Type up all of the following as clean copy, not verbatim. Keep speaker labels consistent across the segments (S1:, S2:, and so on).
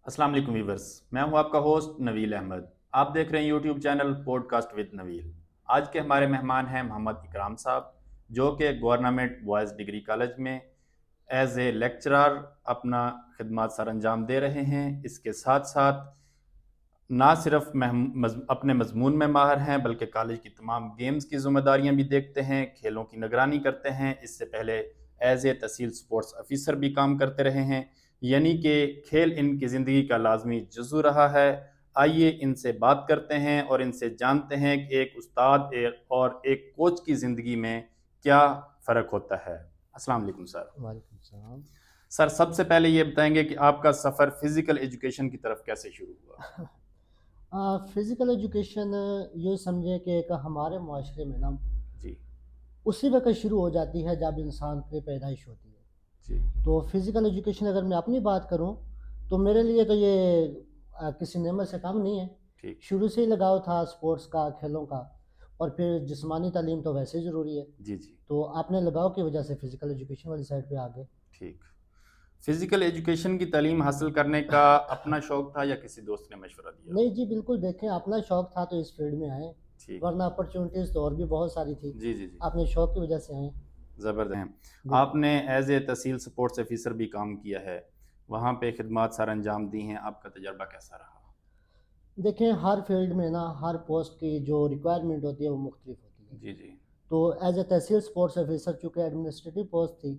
S1: अस्सलाम वालेकुम व्यूवर्स। मैं हूं आपका होस्ट नवील अहमद। आप देख रहे हैं YouTube channel podcast with Naveel. आज के हमारे मेहमान हैं मोहम्मद इकराम साहब, जो कि गवर्नमेंट बॉयज़ डिग्री कॉलेज में एज ए लेक्चरर अपना खिदमत सर अंजाम दे रहे हैं। इसके साथ साथ ना सिर्फ अपने मजमून में माहिर हैं, बल्कि कॉलेज की तमाम गेम्स की जिम्मेदारियां भी देखते हैं, खेलों की निगरानी करते हैं। इससे पहले as a tehsil sports officer भी काम करते रहे हैं, यानी कि खेल इनकी ज़िंदगी का लाजमी जुज़ू रहा है। आइए इनसे बात करते हैं और इनसे जानते हैं कि एक और एक कोच की ज़िंदगी में क्या फ़र्क होता है। अस्सलाम वालेकुम सर।
S2: वालेकुम सलाम।
S1: सर, सबसे पहले ये बताएंगे कि आपका सफ़र फ़िज़िकल एजुकेशन की तरफ कैसे शुरू हुआ?
S2: फ़िज़िकल एजुकेशन यूँ समझे कि एक हमारे माशरे में ना
S1: जी।
S2: उसी वक़्त शुरू हो जाती है जब इंसान की पैदाइश होती है।
S1: जी।
S2: तो फ़िज़िकल एजुकेशन अगर मैं अपनी बात करूँ तो मेरे लिए तो ये किसी नेमत से कम नहीं है।
S1: ठीक।
S2: शुरू से ही लगाव था स्पोर्ट्स का, खेलों का, और फिर जिस्मानी तालीम तो वैसे ही ज़रूरी है।
S1: जी। जी।
S2: तो अपने लगाव की वजह से फ़िज़िकल एजुकेशन वाली साइड पे आ गए।
S1: ठीक। फिजिकल एजुकेशन की तालीम हासिल करने का अपना शौक था या किसी दोस्त ने मशवरा दिया?
S2: नहीं जी, बिल्कुल देखें, अपना शौक था तो इस फ़ील्ड में आए,
S1: ठीक।
S2: वरना अपॉर्च्युनिटीज़ तो और भी बहुत सारी थी।
S1: जी। जी। जी।
S2: अपने शौक की वजह से आए।
S1: ज़बरदस्त हैं।
S2: बिल्कुल।
S1: आपने as a tehsil sports officer भी काम किया है, वहाँ पे खिदमत सर अंजाम दी हैं, आपका तजर्बा कैसा रहा?
S2: देखें, हर फील्ड में ना हर पोस्ट की जो रिक्वायरमेंट होती है वो मुख्तलिफ होती है।
S1: जी। जी।
S2: तो as a tehsil sports officer चूँकि एडमिनिस्ट्रेटिव पोस्ट थी,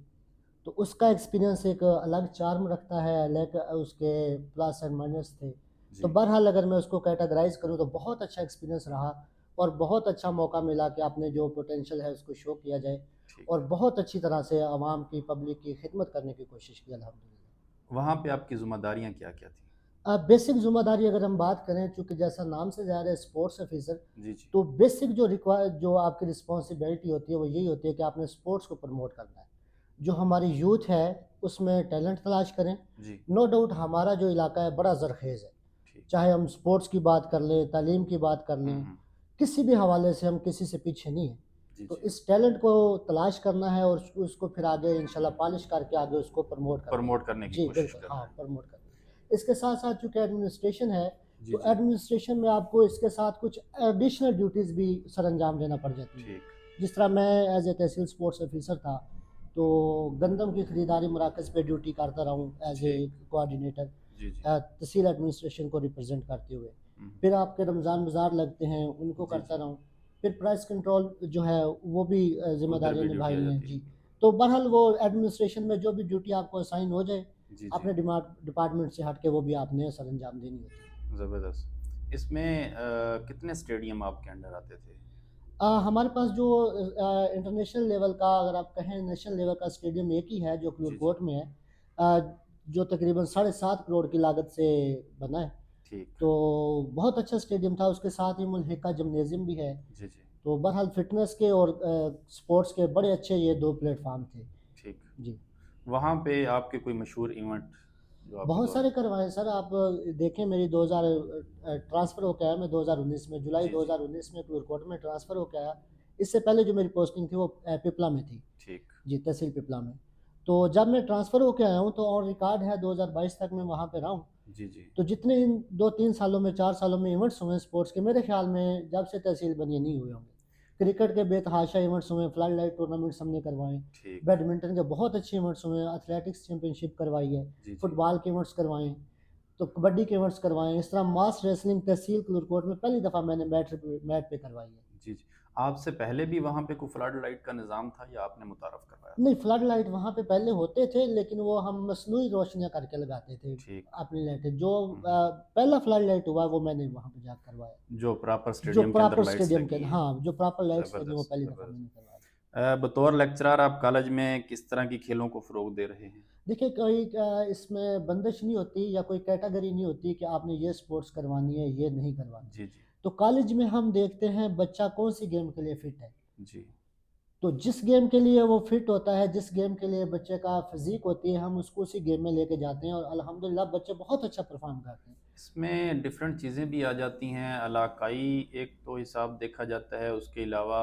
S2: तो उसका एक्सपीरियंस एक अलग चार्म रखता है, अलग उसके प्लस एंड माइनस थे। तो
S1: जी।
S2: बहरहाल अगर मैं उसको कैटेगराइज़ करूँ तो बहुत अच्छा एक्सपीरियंस रहा और बहुत अच्छा मौका मिला कि अपने जो पोटेंशियल है उसको शो किया जाए
S1: ठीक।
S2: और बहुत अच्छी तरह से आवाम की, पब्लिक की खिदमत करने की कोशिश की अल्हम्दुलिल्लाह।
S1: वहाँ पे आपकी जिम्मेदारियाँ क्या क्या थी?
S2: बेसिक ज़िम्मेदारी अगर हम बात करें, चूँकि जैसा नाम से ज़ाहिर है स्पोर्ट्स ऑफिसर,
S1: जी। जी।
S2: तो बेसिक जो आपकी रिस्पॉन्सिबिलिटी होती है वो यही होती है कि आपने स्पोर्ट्स को प्रमोट करना है। जो हमारी यूथ है उसमें टैलेंट तलाश करें।
S1: जी।
S2: नो डाउट हमारा जो इलाका है बड़ा ज़रख़ेज़ है।
S1: ठीक।
S2: चाहे हम स्पोर्ट्स की बात कर लें, तालीम की बात कर लें,
S1: हम्म।
S2: किसी भी हवाले से हम किसी से पीछे नहीं हैं।
S1: जी।
S2: तो
S1: जी।
S2: इस टैलेंट को तलाश करना है और उसको फिर आगे इंशाल्लाह पॉलिश करके आगे उसको प्रमोट करना है।
S1: प्रमोट करने की
S2: जी,
S1: कोशिश
S2: बिल्कुल,
S1: करना
S2: हाँ,
S1: है।
S2: प्रमोट करना है। इसके साथ-साथ चूँकि एडमिनिस्ट्रेशन है,
S1: जी।
S2: तो
S1: जी।
S2: एडमिनिस्ट्रेशन में आपको इसके साथ कुछ एडिशनल ड्यूटीज़ भी सरअंजाम देना पड़ जाती हैं।
S1: ठीक।
S2: जिस तरह मैं as a tehsil sports officer था, तो गंदम की खरीदारी मराकज़ पे ड्यूटी करता रहा हूँ एज़ ए
S1: ठीक।
S2: कोऑर्डिनेटर,
S1: जी। जी।
S2: तहसील एडमिनिस्ट्रेशन को रिप्रेज़ेंट करते हुए।
S1: हम्म।
S2: फिर आपके रमज़ान बाज़ार लगते हैं, उनको
S1: जी।
S2: करता
S1: जी।
S2: रहा हूँ। फिर प्राइस कंट्रोल जो है वो भी
S1: उधर
S2: ज़िम्मेदारियाँ
S1: भी ड्यूटी आ
S2: निभाई हैं।
S1: जाती है।
S2: जी। तो बहरहाल वो एडमिनिस्ट्रेशन में जो भी ड्यूटी आपको असाइन हो जाए,
S1: जी। जी।
S2: अपने डिपार्टमेंट से हट के वो भी आपने सरअंजाम देनी होती है।
S1: ज़बरदस्त। इसमें कितने स्टेडियम आपके अंडर आते थे?
S2: हमारे पास जो इंटरनेशनल लेवल का, अगर आप कहें नेशनल लेवल का स्टेडियम एक ही है जो
S1: जी। जी।
S2: क्लूरकोट में है, अ, जो तकरीबन 7.5 करोड़ की लागत से बना है।
S1: ठीक।
S2: तो बहुत अच्छा स्टेडियम था, उसके साथ ही मुल्हिका जिम्नेज़ियम भी है।
S1: जी। जी।
S2: तो बहरहाल फ़िटनेस के और स्पोर्ट्स के बड़े अच्छे ये 2 प्लेटफ़ॉर्म थे।
S1: ठीक।
S2: जी।
S1: वहाँ पे आपके कोई मशहूर इवेंट जो आपके
S2: बहुत
S1: दौर
S2: सारे
S1: में?
S2: करवाए सर, आप देखें, मेरी 2000 ट्रांसफ़र होके आया मैं 2019 में, जुलाई
S1: जी। जी।
S2: 2019 में क्लूरकोट में ट्रांसफ़र होके आया। इससे पहले जो मेरी पोस्टिंग थी वो पिपला में थी।
S1: ठीक।
S2: जी, तहसील पिपला में। तो जब मैं ट्रांसफ़र होके आया हूँ तो ऑन रिकॉर्ड है 2022 तक मैं वहाँ पे रहा हूँ।
S1: जी। जी।
S2: तो जितने इन 2-3 सालों में, 4 सालों में इवेंट्स हुए हैं स्पोर्ट्स के, मेरे ख़्याल में जब से तहसील बनी है नहीं हुए होंगे। क्रिकेट के बेतहाशा इवेंट्स हुए हैं, फ्लड लाइट टूर्नामेंट्स हमने करवाए हैं।
S1: ठीक।
S2: बैडमिंटन के बहुत अच्छे इवेंट्स हुए हैं, एथलेटिक्स चैंपियनशिप करवाई है,
S1: जी। जी।
S2: फुटबॉल के इवेंट्स करवाए हैं, तो कबड्डी के इवेंट्स करवाए हैं। इस तरह मास रेसलिंग तहसील क्लूरकोट में पहली दफ़ा मैंने मैट पे करवाई है।
S1: जी। जी। आपसे पहले भी वहाँ पे कोई फ्लड लाइट का निज़ाम था या आपने मुतारफ़ करवाया था?
S2: नहीं, फ्लड लाइट वहाँ पे पहले होते थे, लेकिन वो हम मसनूई रोशनियाँ करके लगाते थे
S1: ठीक।
S2: अपनी लाइटें। जो
S1: हुँ।
S2: पहला फ्लड लाइट हुआ वो मैंने वहाँ पे जाकर करवाया।
S1: जो प्रॉपर
S2: जो
S1: स्टेडियम के अंदर
S2: प्रॉपर
S1: लाइट्स
S2: स्टेडियम के,
S1: लगी हैं।
S2: हाँ, जो प्रॉपर लाइट्स लगी हैं वो
S1: ज़बरदस्त,
S2: पहली दफ़ा
S1: ज़बरदस्त।
S2: मैंने करवाया।
S1: बतौर लेक्चरर आप कॉलेज में किस तरह की खेलों को फ़रोग़ दे रहे हैं?
S2: देखिए, कोई इसमें बंदिश नहीं होती या कोई कैटेगरी नहीं होती कि आपने ये स्पोर्ट्स करवानी है, ये नहीं करवानी।
S1: जी। जी।
S2: तो कॉलेज में हम देखते हैं बच्चा कौन-सी गेम के लिए फिट है।
S1: जी।
S2: तो जिस गेम के लिए वो फिट होता है, जिस गेम के लिए बच्चे का फ़िज़ीक होती है, हम उसको उसी गेम में लेके जाते हैं और अल्हम्दुलिल्लाह बच्चे बहुत अच्छा परफ़ॉर्म करते हैं।
S1: इसमें डिफरेंट चीज़ें भी आ जाती हैं, इलाकाई एक तो हिसाब देखा जाता है, उसके अलावा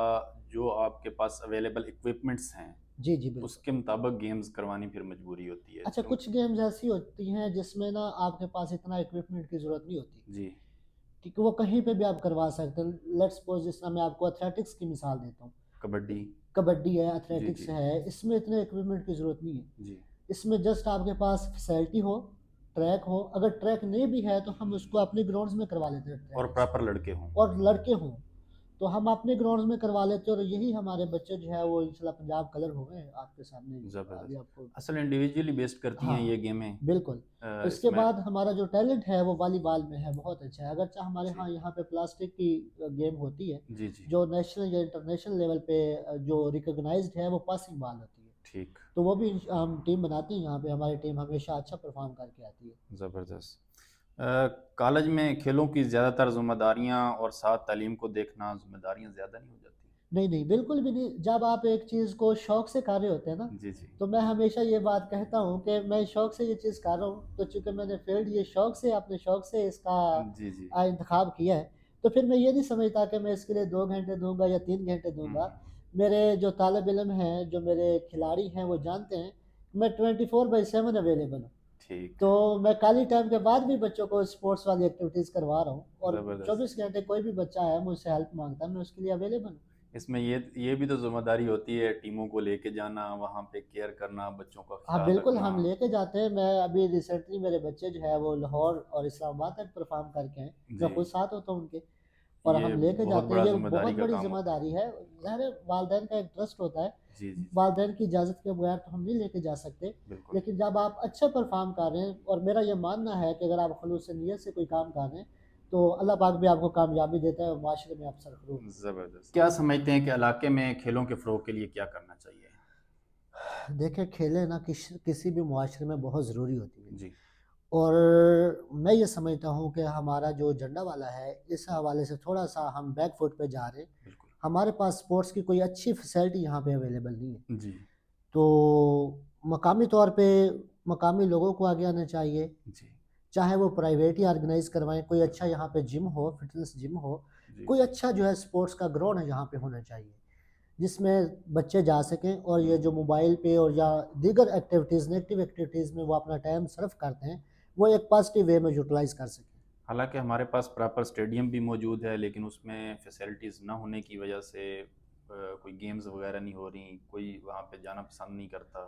S1: जो आपके पास अवेलेबल इक्विपमेंट्स हैं,
S2: जी, जी, बिल्कुल।
S1: उसके मुताबिक गेम्स करवानी फिर मजबूरी होती है।
S2: अच्छा, कुछ गेम्स ऐसी होती हैं जिसमें ना आपके पास इतना इक्विपमेंट की ज़रूरत नहीं होती,
S1: जी,
S2: क्योंकि वो कहीं पे भी आप करवा सकते हैं। लेट्स सपोज़ जिस तरह मैं आपको एथलेटिक्स की मिसाल देता हूँ।
S1: कबड्डी।
S2: कबड्डी है,
S1: जी,
S2: एथलेटिक्स
S1: जी,
S2: है, इसमें इतने इक्विपमेंट की ज़रूरत नहीं है।
S1: जी।
S2: इसमें जस्ट आपके पास फैसिलिटी हो, ट्रैक हो, अगर ट्रैक नहीं भी है तो हम उसको अपने ग्राउंड्स में करवा लेते हैं
S1: और
S2: ट्रैक्स,
S1: प्रॉपर लड़के हों।
S2: और लड़के हों, तो हम अपने ग्राउंड्स में करवा लेते हैं, और यही हमारे बच्चे जो है वो इंशाल्लाह पंजाब कलर हो गए आपके सामने। अभी
S1: ज़बरदस्त।
S2: आपको
S1: असल इंडिविजुअली बेस्ड करती हैं ये
S2: हाँ,
S1: गेमें।
S2: बिल्कुल। इसके
S1: इसमें
S2: बाद हमारा जो टैलेंट है वो वॉलीबॉल में है, बहुत अच्छा है। अगरचे हमारे
S1: जी,
S2: यहाँ पे प्लास्टिक की गेम होती है,
S1: जी, जी,
S2: जो नेशनल या इंटरनेशनल लेवल पे जो रिकॉग्नाइज्ड है वो पासिंग बॉल होती है।
S1: ठीक,
S2: तो वो भी हम टीम बनाते हैं यहाँ पे, हमारी टीम हमेशा अच्छा परफॉर्म करके आती है।
S1: ज़बरदस्त। कॉलेज में खेलों की ज़्यादातर ज़िम्मेदारियाँ और साथ तालीम को देखना ज़िम्मेदारियाँ ज़्यादा नहीं हो जाती?
S2: नहीं, नहीं, बिल्कुल भी नहीं। जब आप एक चीज़ को शौक से कर रहे होते हैं ना,
S1: जी, जी।
S2: तो मैं हमेशा ये बात कहता हूँ कि मैं शौक से ये चीज़ कर रहा हूँ, तो चूँकि मैंने फील्ड ये शौक से, अपने शौक से इसका
S1: जी, जी।
S2: इंतखाब किया है, तो फिर मैं ये नहीं समझता कि मैं इसके लिए 2 घंटे दूँगा या 3 घंटे
S1: हुँ,
S2: दूँगा।
S1: हुँ।
S2: मेरे जो तालिब इल्म हैं, जो मेरे खिलाड़ी हैं, वो जानते हैं, मैं 24/7 अवेलेबल हूँ।
S1: ठीक,
S2: तो मैं खाली टाइम के बाद भी बच्चों को स्पोर्ट्स वाली एक्टिविटीज़ करवा रहा हूँ, और
S1: ज़बरदस्त।
S2: 24 घंटे कोई भी बच्चा है मुझसे हेल्प माँगता है, मैं उसके लिए अवेलेबल हूँ।
S1: इसमें ये भी तो ज़िम्मेदारी होती है टीमों को लेके जाना, वहाँ पे केयर करना, बच्चों का
S2: हाँ,
S1: ख़्याल
S2: बिल्कुल,
S1: रखना।
S2: हम लेके जाते हैं। मैं अभी रिसेंटली मेरे बच्चे जो है वो लाहौर और इस्लामाबाद तक परफ़ॉर्म करके आए। मैं
S1: जी,
S2: खुद साथ होता हूँ उनके, और
S1: ये
S2: हम लेके
S1: बहुत
S2: जाते हैं।
S1: बड़ा
S2: ये
S1: ज़िम्मेदारी
S2: बहुत
S1: का
S2: बड़ी
S1: काम होता है।
S2: ज़िम्मेदारी है। ज़ाहिर है वालिदैन का एक ट्रस्ट होता है।
S1: जी, जी, जी,
S2: वालिदैन की इजाज़त के बगैर तो हम नहीं लेके जा सकते।
S1: बिल्कुल।
S2: लेकिन जब आप अच्छा परफ़ॉर्म कर रहे हैं, और मेरा ये मानना है कि अगर आप ख़ुलूस नीयत से कोई काम कर रहे हैं, तो अल्लाह पाक भी आपको कामयाबी देता है और माशरे में आप सरख़ुर होते
S1: ज़बरदस्त। क्या समझते हैं कि इलाके में खेलों के फ़रोग़ के लिए क्या करना चाहिए?
S2: हैं। देखिए, खेलें ना किसी भी मुआशरे में बहुत ज़रूरी होती है।
S1: जी,
S2: और मैं ये समझता हूँ कि हमारा जो झंडा वाला है, इस हवाले से थोड़ा-सा हम बैक फुट पे जा रहे हैं।
S1: बिल्कुल।
S2: हमारे पास स्पोर्ट्स की कोई अच्छी फैसिलिटी यहाँ पे अवेलेबल नहीं है।
S1: जी,
S2: तो मकामी तौर पे मकामी लोगों को आगे आना चाहिए,
S1: जी,
S2: चाहे वो प्राइवेट ही ऑर्गेनाइज़ करवाएँ, कोई अच्छा यहाँ पे जिम हो, फिटनेस जिम हो,
S1: जी,
S2: कोई
S1: जी।
S2: अच्छा जो है स्पोर्ट्स का ग्राउंड है यहाँ पे होना चाहिए, जिसमें बच्चे जा सकें, और ये जो मोबाइल पे और या दीगर एक्टिविटीज़, नेगेटिव एक्टिविटीज़ में वो अपना टाइम सर्फ करते हैं, वो एक पॉजिटिव वे में यूटिलाइज़ कर सकें।
S1: हालाँकि हमारे पास प्रॉपर स्टेडियम भी मौजूद है, लेकिन उसमें फैसिलिटीज़ ना होने की वजह से कोई गेम्स वगैरह नहीं हो रही, कोई वहाँ पे जाना पसंद नहीं करता।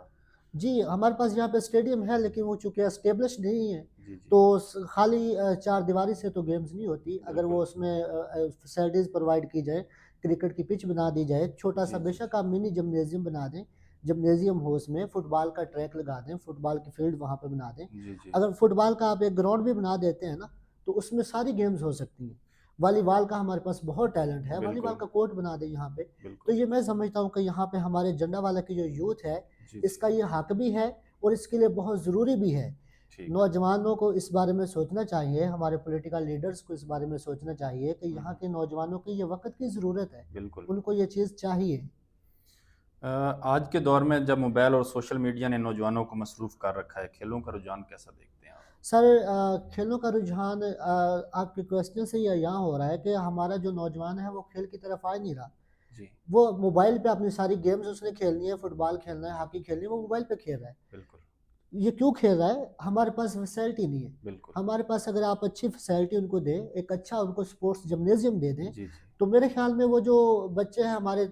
S2: जी, हमारे पास यहाँ पे स्टेडियम है, लेकिन वो चूँकि एस्टेब्लिश नहीं है,
S1: जी, जी,
S2: तो खाली चारदीवारी से तो गेम्स नहीं होती। अगर वो
S1: बिल्कुल।
S2: उसमें फैसिलिटीज़ प्रोवाइड की जाए, क्रिकेट की पिच बना दी जाए, छोटा-सा
S1: जी, जी,
S2: बेशक आप मिनी जिम्नेज़ियम बना दें, जिम्नेज़ियम हो उसमें, फुटबॉल का ट्रैक लगा दें, फुटबॉल की फील्ड वहाँ पे बना दें।
S1: जी, जी,
S2: अगर फुटबॉल का आप एक ग्राउंड भी बना देते हैं ना, तो उसमें सारी गेम्स हो सकती हैं। वॉलीबॉल का हमारे पास बहुत टैलेंट है, वॉलीबॉल
S1: बिल्कुल,
S2: का कोर्ट बना दें यहाँ पे। तो
S1: बिल्कुल।
S2: ये मैं समझता हूँ कि यहाँ पे हमारे जंडावाला की जो यूथ है,
S1: जी, जी,
S2: इसका ये हक भी है, और इसके लिए बहुत ज़रूरी भी है।
S1: ठीक,
S2: नौजवानों को इस बारे में सोचना चाहिए, हमारे पॉलिटिकल लीडर्स को इस बारे में सोचना चाहिए कि
S1: हुँ,
S2: यहाँ
S1: हुँ,
S2: के नौजवानों को ये वक़्त की ज़रूरत है।
S1: बिल्कुल।
S2: उनको ये चीज़ चाहिए।
S1: आज के दौर में जब मोबाइल और सोशल मीडिया ने नौजवानों को मसरूफ़ कर रखा है, खेलों का रुझान कैसा देखते हैं आप?
S2: सर, खेलों का रुझान आपके क्वेश्चन से ये यहाँ हो रहा है कि हमारा जो नौजवान है वो खेल की तरफ आ ही नहीं रहा।
S1: जी,
S2: वो मोबाइल पे अपनी सारी गेम्स उसने खेलनी है, फुटबॉल खेलना है, हॉकी खेलनी है, वो मोबाइल पे खेल रहा है।
S1: बिल्कुल,
S2: ये क्यों खेल रहा है? हमारे पास फैसिलिटी नहीं है।
S1: बिल्कुल।
S2: हमारे पास अगर आप अच्छी फैसिलिटी उनको दें, एक अच्छा उनको स्पोर्ट्स जिम्नेज़ियम दे दें,
S1: जी, जी,
S2: तो मेरे ख़्याल में वो जो बच्चे हैं हमारे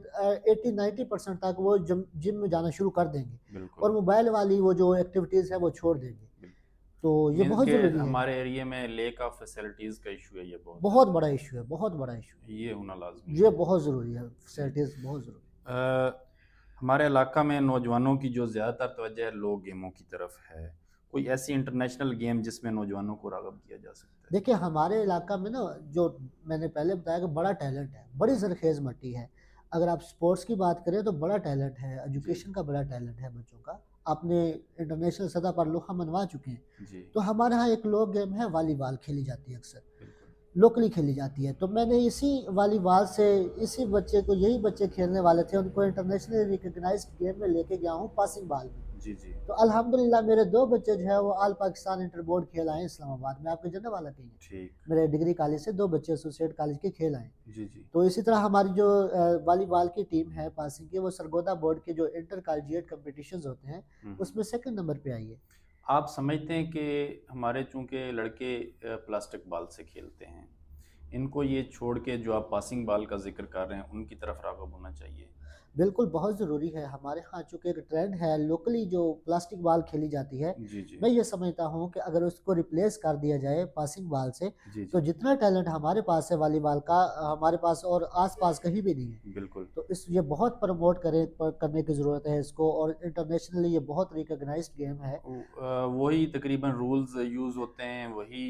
S2: 80-90% तक वो जिम में जाना शुरू कर देंगे,
S1: बिल्कुल,
S2: और मोबाइल वाली वो जो एक्टिविटीज़ है वो छोड़ देंगे।
S1: बिल्कुल।
S2: तो ये
S1: मीन्स
S2: बहुत
S1: के
S2: ज़रूरी है।
S1: हमारे एरिया में लैक ऑफ फैसिलिटीज़ का इश्यू है ये बहुत
S2: बहुत
S1: ज़्यादा।
S2: बड़ा इश्यू है, बहुत बड़ा इश्यू है।
S1: ये होना लाज़मी
S2: ये
S1: है।
S2: बहुत ज़रूरी है,
S1: जी।
S2: फैसिलिटीज़ बहुत ज़रूरी है।
S1: हमारे इलाका में नौजवानों की जो ज़्यादातर तवज्जो है लो गेमों की तरफ है। कोई ऐसी इंटरनेशनल गेम जिसमें नौजवानों को राग़िब किया जा सकता है?
S2: देखिए, हमारे इलाका में ना, जो मैंने पहले बताया कि बड़ा टैलेंट है, बड़ी ज़रख़ेज़ मिट्टी है। अगर आप स्पोर्ट्स की बात करें तो बड़ा टैलेंट है,
S1: जी,
S2: एजुकेशन का बड़ा टैलेंट है बच्चों का। आपने इंटरनेशनल सतह पर लोहा मनवा चुके हैं।
S1: जी,
S2: तो हमारे यहाँ एक लोक गेम है, वॉलीबॉल खेली जाती है अक्सर,
S1: बिल्कुल।
S2: लोकली खेली जाती है। तो मैंने इसी वॉलीबॉल से इसी बच्चे को, यही बच्चे खेलने वाले थे, उनको इंटरनेशनली रिकॉग्नाइज्ड गेम में लेके गया हूँ, पासिंग बॉल में।
S1: जी जी।
S2: तो अल्हम्दुलिल्लाह मेरे 2 बच्चे जो है वो ऑल पाकिस्तान इंटर बोर्ड खेल आए हैं इस्लामाबाद में, आपके जन्नतवाला के ही हैं।
S1: ठीक।
S2: मेरे डिग्री कॉलेज से 2 बच्चे एसोसिएट कॉलेज के खेल आए हैं।
S1: जी जी।
S2: तो इसी तरह हमारी जो वॉलीबॉल की टीम है पासिंग की, वो सरगोदा बोर्ड के जो इंटर कॉलेजिएट कॉम्पिटिशन्स होते हैं
S1: हम्म।
S2: उसमें सेकंड नंबर पे आई है।
S1: आप समझते हैं कि हमारे चूंकि लड़के प्लास्टिक बॉल से खेलते हैं, इनको ये छोड़ के जो आप पासिंग बॉल का जिक्र कर रहे हैं उनकी तरफ राग़ब होना चाहिए।
S2: बिल्कुल, बहुत ज़रूरी है। हमारे यहाँ चूँकि एक ट्रेंड है लोकली जो प्लास्टिक बॉल खेली जाती है,
S1: जी जी।
S2: मैं ये समझता हूँ कि अगर उसको रिप्लेस कर दिया जाए पासिंग बॉल से,
S1: जी
S2: तो
S1: जी।
S2: जितना टैलेंट हमारे पास है वॉलीबॉल का हमारे पास और आस-पास कहीं भी नहीं है।
S1: बिल्कुल।
S2: तो इस ये बहुत प्रमोट करने की ज़रूरत है इसको, और इंटरनेशनली ये बहुत रिकॉग्नाइज्ड गेम है।
S1: वही तकरीबन रूल्स यूज़ होते हैं, वही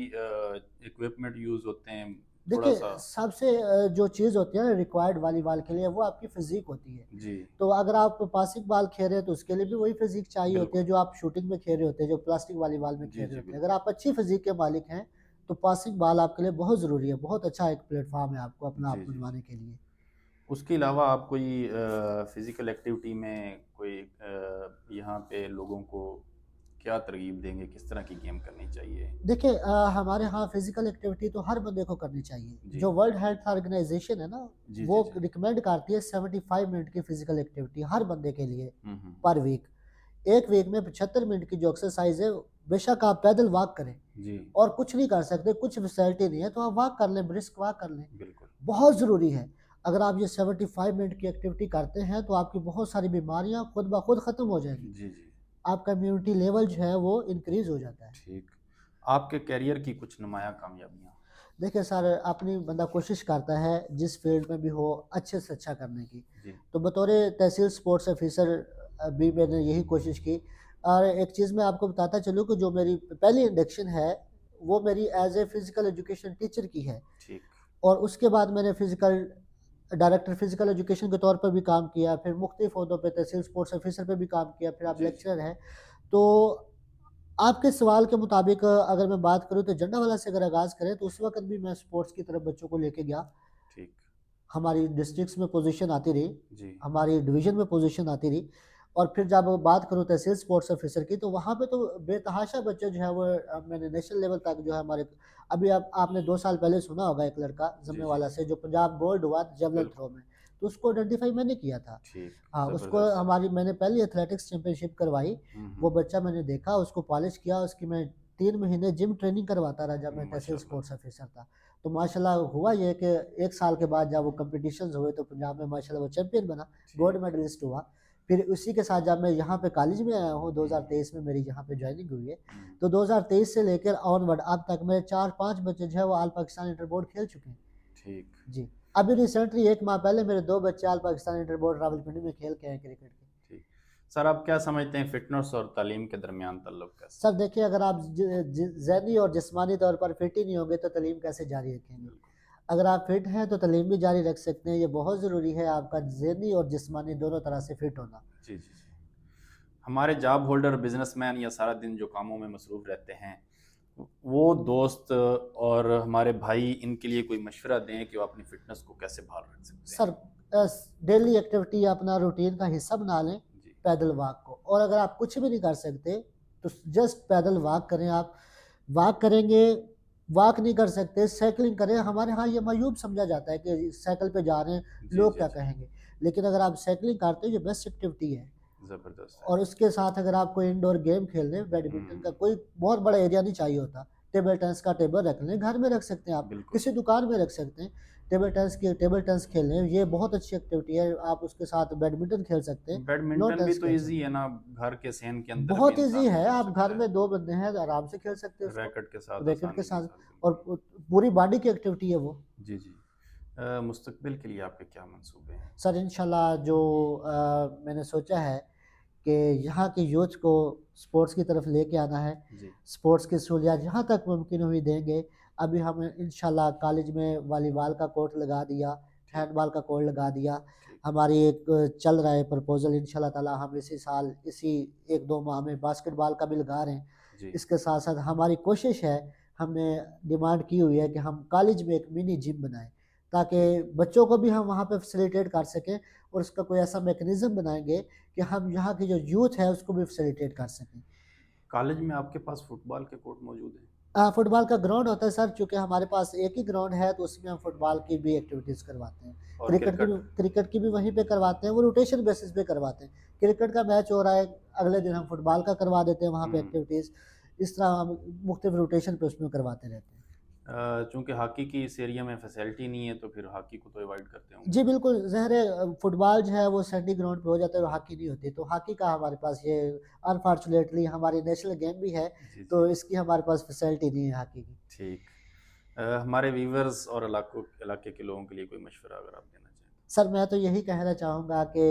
S1: इक्विपमेंट यूज़ होते हैं, थोड़ा
S2: देखिए,
S1: सा।
S2: सबसे जो चीज़ होती है ना रिक्वायर्ड वॉलीबॉल के लिए, वो आपकी फ़िज़ीक होती है।
S1: जी।
S2: तो अगर आप पासिंग बॉल खेल रहे हैं तो उसके लिए भी वही फ़िज़ीक चाहिए होती है
S1: बिल्कुल।
S2: जो आप शूटिंग में खेल रहे होते हैं, जो प्लास्टिक वॉलीबॉल में
S1: जी
S2: खेल रहे
S1: जी
S2: होते हैं। अगर
S1: बिल्कुल।
S2: आप अच्छी फ़िज़ीक के मालिक हैं, तो पासिंग बॉल आपके लिए बहुत ज़रूरी है, बहुत अच्छा एक प्लेटफ़ॉर्म है आपको अपना
S1: जी
S2: आप
S1: जी जी।
S2: मनवाने के लिए।
S1: उसके अलावा आप कोई फिज़िकल एक्टिविटी में कोई यहाँ पे लोगों को क्या तरगीब देंगे, किस तरह की गेम करनी चाहिए?
S2: देखिए हमारे यहाँ फ़िज़िकल एक्टिविटी तो हर बंदे को करनी चाहिए।
S1: जी।
S2: जो वर्ल्ड हेल्थ ऑर्गेनाइज़ेशन है ना,
S1: जी जी
S2: वो
S1: जी।
S2: रिकमेंड करती है 75 मिनट की फ़िज़िकल एक्टिविटी हर बंदे के लिए
S1: हम्म।
S2: पर वीक। 1 वीक में 75 मिनट की जो एक्सरसाइज़ है, बेशक आप पैदल वॉक करें
S1: जी।
S2: और कुछ नहीं कर सकते, कुछ फैसिलिटी नहीं है, तो आप वॉक कर लें, ब्रिस्क वॉक कर लें।
S1: बिल्कुल।
S2: बहुत ज़रूरी है। अगर आप ये 75 मिनट की एक्टिविटी करते हैं, तो आपकी बहुत सारी बीमारियाँ खुद ब खुद ख़त्म हो जाएँगी।
S1: जी जी।
S2: आपका इम्यूनिटी लेवल जो है वो इंक्रीज़ हो जाता है।
S1: ठीक। आपके करियर की कुछ नुमायाँ कामयाबियाँ?
S2: देखिए सर, अपनी बंदा कोशिश करता है जिस फ़ील्ड में भी हो अच्छे से अच्छा करने की।
S1: जी।
S2: तो बतौर तहसील स्पोर्ट्स ऑफ़िसर भी मैंने यही कोशिश की। और एक चीज़ मैं आपको बताता चलूँ कि जो मेरी पहली इंडक्शन है, वो मेरी as a physical education teacher की है।
S1: ठीक।
S2: और उसके बाद मैंने डायरेक्टर फ़िज़िकल एजुकेशन के तौर पर भी काम किया, फिर मुख्तलिफ़ ओहदों पे तहसील स्पोर्ट्स ऑफ़िसर पे भी काम किया, फिर आप
S1: जी जी।
S2: लेक्चरर हैं। तो आपके सवाल के मुताबिक अगर मैं बात करूँ तो झंडावाला से अगर आगाज़ करें तो उस वक़्त भी मैं स्पोर्ट्स की तरफ बच्चों को लेके गया।
S1: ठीक।
S2: हमारी डिस्ट्रिक्ट्स में पोज़ीशन आती रही,
S1: जी।
S2: हमारी डिवीज़न में पोज़ीशन आती रही। और फिर जब बात करूँ तहसील स्पोर्ट्स ऑफ़िसर की, तो वहाँ पे तो बेतहाशा बच्चे जो है वो मैंने नेशनल लेवल तक जो है हमारे। अभी आपने 2 साल पहले सुना होगा एक लड़का
S1: जी जी
S2: ज़म्मेवाला
S1: जी।
S2: से जो पंजाब गोल्ड हुआ जेवलिन थ्रो
S1: बिल्कुल।
S2: में, तो उसको आइडेंटिफ़ाई मैंने किया था।
S1: ठीक।
S2: हाँ, उसको
S1: ज़बरदस्त।
S2: मैंने पहली एथलेटिक्स चैंपियनशिप करवाई। वो
S1: हम्म।
S2: बच्चा मैंने देखा, उसको पॉलिश किया, उसकी मैं 3 महीने जिम ट्रेनिंग करवाता रहा जब मैं तहसील
S1: माशाल्लाह।
S2: स्पोर्ट्स ऑफ़िसर था। तो माशाल्लाह हुआ ये कि 1 साल के बाद जब वो कॉम्पिटिशन्स हुए तो पंजाब में माशाल्लाह वो चैंपियन बना, गोल्ड
S1: ठीक।
S2: मेडलिस्ट हुआ। फिर उसी के साथ जब मैं यहाँ पे कॉलेज में आया हूँ,
S1: हम्म।
S2: 2023 में मेरी यहाँ पे जॉइनिंग हुई है।
S1: हम्म।
S2: तो 2023 से लेकर ऑनवर्ड अब तक मेरे 4-5 बच्चे जो है वो ऑल पाकिस्तान इंटर बोर्ड खेल चुके हैं।
S1: ठीक।
S2: जी। अभी रिसेंटली 1 माह पहले मेरे 2 बच्चे all Pakistan inter board Rawalpindi में खेल के आए क्रिकेट के।
S1: ठीक। सर, आप क्या समझते हैं फ़िटनेस और तालीम के दरमियान ताल्लुक कैसा
S2: सर
S1: है?
S2: देखिए, अगर आप ज़हनी और जिस्मानी तौर पर फिट ही नहीं होंगे तो तालीम कैसे जारी रखेंगे?
S1: बिल्कुल।
S2: अगर आप फिट हैं तो तालीम भी जारी रख सकते हैं। ये बहुत ज़रूरी है आपका ज़हनी और जिस्मानी दोनों तरह से फिट होना।
S1: जी जी जी। हमारे जॉब होल्डर, बिजनेसमैन या सारा दिन जो कामों में मसरूफ़ रहते हैं, वो दोस्त और हमारे भाई, इनके लिए कोई मशवरा दें कि वो अपनी फ़िटनेस को कैसे बहाल रख सकते
S2: सर
S1: हैं?
S2: डेली एक्टिविटी अपना रूटीन का हिस्सा बना लें,
S1: जी।
S2: पैदल वॉक को। और अगर आप कुछ भी नहीं कर सकते तो जस्ट पैदल वॉक करें आप। वॉक करेंगे, वॉक नहीं कर सकते साइकिलिंग करें। हमारे यहाँ ये मायूब समझा जाता है कि साइकिल पे जा रहे हैं,
S1: जी
S2: लोग
S1: जी
S2: क्या
S1: जी।
S2: कहेंगे? लेकिन अगर आप साइकिलिंग करते हो ये बेस्ट एक्टिविटी है।
S1: ज़बरदस्त है।
S2: और उसके साथ अगर आप कोई इंडोर गेम खेल लें, बैडमिंटन का
S1: हम्म।
S2: कोई बहुत बड़ा एरिया नहीं चाहिए होता। टेबल टेनिस का टेबल रख लें, घर में रख सकते हैं आप,
S1: बिल्कुल।
S2: किसी दुकान में रख सकते हैं। टेबल टेनिस खेल लें, ये बहुत अच्छी एक्टिविटी है। आप उसके साथ बैडमिंटन खेल सकते हैं, लॉन
S1: बैडमिंटन भी
S2: टेनिस
S1: तो
S2: खेल
S1: ईज़ी
S2: सकते
S1: है ना, घर के सहन के
S2: हैं।
S1: अंदर भी
S2: बहुत ईज़ी
S1: इंसान
S2: है,
S1: खेल
S2: आप घर
S1: सकता है।
S2: में 2 बंदे हैं, आराम से खेल सकते हैं उसको,
S1: रैकेट के साथ
S2: रैकेट के
S1: आसानी के
S2: साथ।
S1: साथ,
S2: और
S1: बिल्कुल।
S2: पूरी बॉडी की एक्टिविटी है वो।
S1: जी जी। मुस्तकबिल के लिए आपके क्या मंसूबे हैं?
S2: सर इंशाल्लाह जो मैंने सोचा है कि यहाँ के यूथ को स्पोर्ट्स की तरफ लेके आना है।
S1: जी।
S2: स्पोर्ट्स की सहूलियत जहाँ तक मुमकिन हुई देंगे। अभी हम इंशाल्लाह कॉलेज में वॉलीबॉल का कोर्ट लगा दिया,
S1: ठीक।
S2: हैंडबॉल का कोर्ट लगा दिया।
S1: ठीक।
S2: हमारी एक चल रहा है प्रपोज़ल, इंशाल्लाह ताला हम इसी साल इसी 1-2 माह में बास्केटबॉल का भी लगा रहे हैं।
S1: जी।
S2: इसके साथ-साथ हमारी कोशिश है, हमने डिमांड की हुई है कि हम कॉलेज में एक मिनी जिम बनाएँ, ताकि बच्चों को भी हम वहाँ पे फैसिलिटेट कर सकें और उसका कोई ऐसा मैकेनिज़्म बनाएँगे कि हम यहाँ की जो यूथ है उसको भी फैसिलिटेट कर सकें।
S1: कॉलेज में आपके पास फुटबॉल के कोर्ट मौजूद हैं?
S2: फुटबॉल का ग्राउंड होता है सर, चूँकि हमारे पास एक ही ग्राउंड है तो उसमें हम फुटबॉल की भी एक्टिविटीज़ करवाते हैं।
S1: और क्रिकेट?
S2: क्रिकेट की भी वहीं पे करवाते हैं, वो रोटेशन बेसिस पे करवाते हैं। क्रिकेट का मैच हो रहा है, अगले दिन हम फुटबॉल का करवा देते हैं वहाँ पे
S1: हुँ।
S2: एक्टिविटीज़। इस तरह हम मुख्तलिफ रोटेशन पे उसमें करवाते रहते हैं।
S1: चूँकि हॉकी की इस एरिया में फैसिलिटी नहीं है, तो फिर हॉकी को तो अवॉइड करते होंगे?
S2: जी, बिल्कुल, ज़ाहिर है फुटबॉल जो है वो सैंडी ग्राउंड पे हो जाता है और हॉकी नहीं होती। तो हॉकी का हमारे पास ये अनफॉर्चुनेटली हमारी नेशनल गेम भी है,
S1: जी, जी।
S2: तो इसकी हमारे पास फैसिलिटी नहीं है हॉकी की।
S1: ठीक। हमारे व्यूअर्स और इलाके के लोगों के लिए कोई मशवरा अगर आप देना चाहें?
S2: सर, मैं तो यही कहना चाहूँगा कि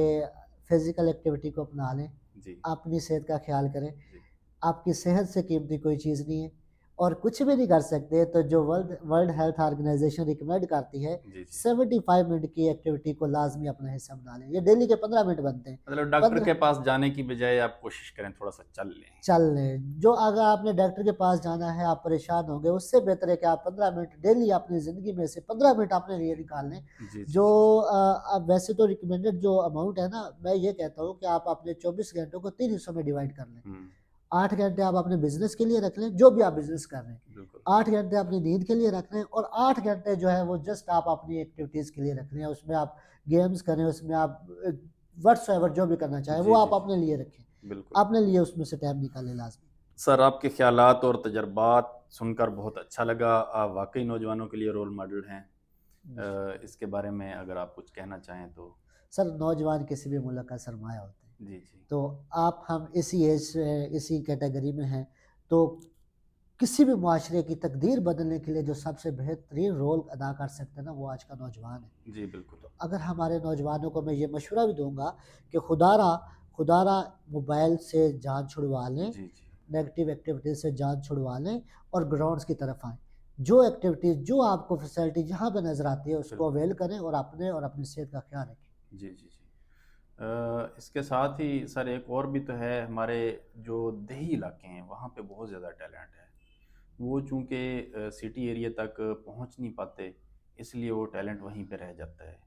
S2: फ़िज़िकल एक्टिविटी को अपना लें,
S1: जी,
S2: अपनी सेहत का ख़्याल करें।
S1: जी।
S2: आपकी सेहत से कीमती कोई चीज़ नहीं है और कुछ भी नहीं कर सकते तो जो world world health organisation recommend करती है
S1: जी, जी।
S2: 75 मिनट की एक्टिविटी को लाजमी अपना हिस्सा बना लें। ये डेली के 15 मिनट बनते हैं।
S1: मतलब डॉक्टर
S2: 15
S1: के पास जाने की बजाय आप कोशिश करें थोड़ा-सा चल लें।
S2: चल लें। जो अगर आपने डॉक्टर के पास जाना है, आप परेशान होंगे, उससे बेहतर है कि आप 15 मिनट डेली अपनी ज़िंदगी में से 15 मिनट अपने लिए निकाल लें।
S1: जी, जी,
S2: जो
S1: जी।
S2: अब वैसे तो रिकमेंडेड जो अमाउंट है ना, मैं ये कहता हूँ कि आप अपने 24 घंटों को 3 हिस्सों में डिवाइड कर लें।
S1: हुँ,
S2: 8 घंटे आप अपने बिज़नेस के लिए रख लें, जो भी आप बिज़नेस कर रहे हैं।
S1: बिल्कुल।
S2: 8 घंटे अपनी नींद के लिए रख लें और 8 घंटे जो है वो जस्ट आप अपनी एक्टिविटीज़ के लिए रख लें। उसमें आप गेम्स करें, उसमें आप व्हाट्सएवर जो भी करना चाहें, वो
S1: जी,
S2: आप
S1: जी, जी।
S2: अपने लिए रखें।
S1: बिल्कुल।
S2: अपने लिए उसमें से टाइम निकालें लाज़मी।
S1: सर, आपके ख़्यालात और तजुर्बात सुनकर बहुत अच्छा लगा। आप वाक़ई नौजवानों के लिए रोल मॉडल हैं। इसके बारे में अगर आप कुछ कहना चाहें तो?
S2: सर, नौजवान किसी भी मुल्क का सरमाया होते हैं।
S1: जी, जी।
S2: तो आप हम इसी एज से हैं, इसी कैटेगरी में हैं, तो किसी भी मुआशरे की तकदीर बदलने के लिए जो सबसे बेहतरीन रोल अदा कर सकते हैं ना, वो आज का नौजवान है।
S1: जी, बिल्कुल।
S2: तो अगर हमारे नौजवानों को मैं ये मशवरा भी दूँगा कि खुदारा खुदारा मोबाइल से जान छुड़वा लें,
S1: जी, जी।
S2: नेगेटिव एक्टिविटीज़ से जान छुड़वा लें और ग्राउंड्स की तरफ आएँ। जो एक्टिविटीज़, जो आपको फैसिलिटी जहाँ पे नज़र आती है, उसको
S1: बिल्कुल।
S2: अवेल करें और अपने और अपनी सेहत का ख़्याल रखें।
S1: जी, जी, जी। इसके साथ ही सर एक और भी तो है, हमारे जो देही इलाके हैं, वहाँ पे बहुत ज़्यादा टैलेंट है। वो चूँकि सिटी एरिया तक पहुँच नहीं पाते, इसलिए वो टैलेंट वहीं पे रह जाता है।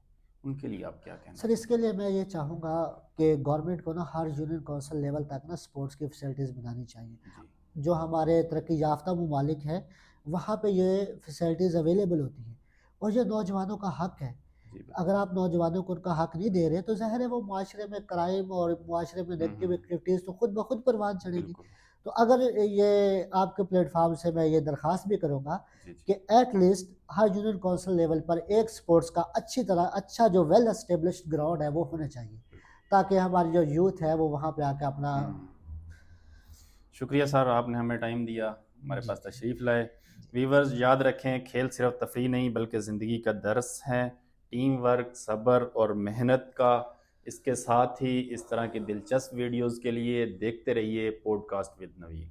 S1: उनके लिए आप क्या कहना
S2: सर,
S1: चाहेंगे?
S2: इसके लिए मैं ये चाहूँगा कि गवर्नमेंट को ना हर यूनियन कौंसिल लेवल तक ना स्पोर्ट्स की फैसिलिटीज़ बनानी चाहिए।
S1: जी,
S2: जो हमारे तरक्की याफ़्ता ममालिक हैं, वहाँ पे ये फैसिलिटीज़ अवेलेबल होती हैं और ये नौजवानों का हक़ है।
S1: जी,
S2: अगर
S1: बिल्कुल।
S2: आप नौजवानों को उनका हक़ नहीं दे रहे, तो ज़ाहिर है वो मुआशरे में क्राइम और मुआशरे में
S1: हुँ,
S2: नेगेटिव
S1: हुँ।
S2: एक्टिविटीज़ तो खुद ब खुद परवान चढ़ेगी।
S1: बिल्कुल।
S2: तो अगर ये आपके प्लेटफ़ॉर्म से मैं ये दरख़्वास्त भी करूँगा
S1: जी, जी।
S2: कि at least her union council level पर एक स्पोर्ट्स का अच्छी तरह अच्छा जो वेल एस्टेब्लिश्ड ग्राउंड है, वो होना चाहिए,
S1: बिल्कुल।
S2: ताकि हमारी जो यूथ है, वो वहाँ पे आके अपना
S1: हुँ। शुक्रिया सर, आपने हमें टाइम दिया, हमारे
S2: जी,
S1: पास
S2: जी,
S1: तशरीफ़ लाए।
S2: जी।
S1: व्यूअर्स याद रखें, खेल सिर्फ़ तफ़रीह नहीं बल्कि ज़िंदगी का दर्स है। टीम वर्क, सब्र और मेहनत का। इसके साथ ही इस तरह की दिलचस्प वीडियोज़ के लिए देखते रहिए पॉडकास्ट विद नवीन।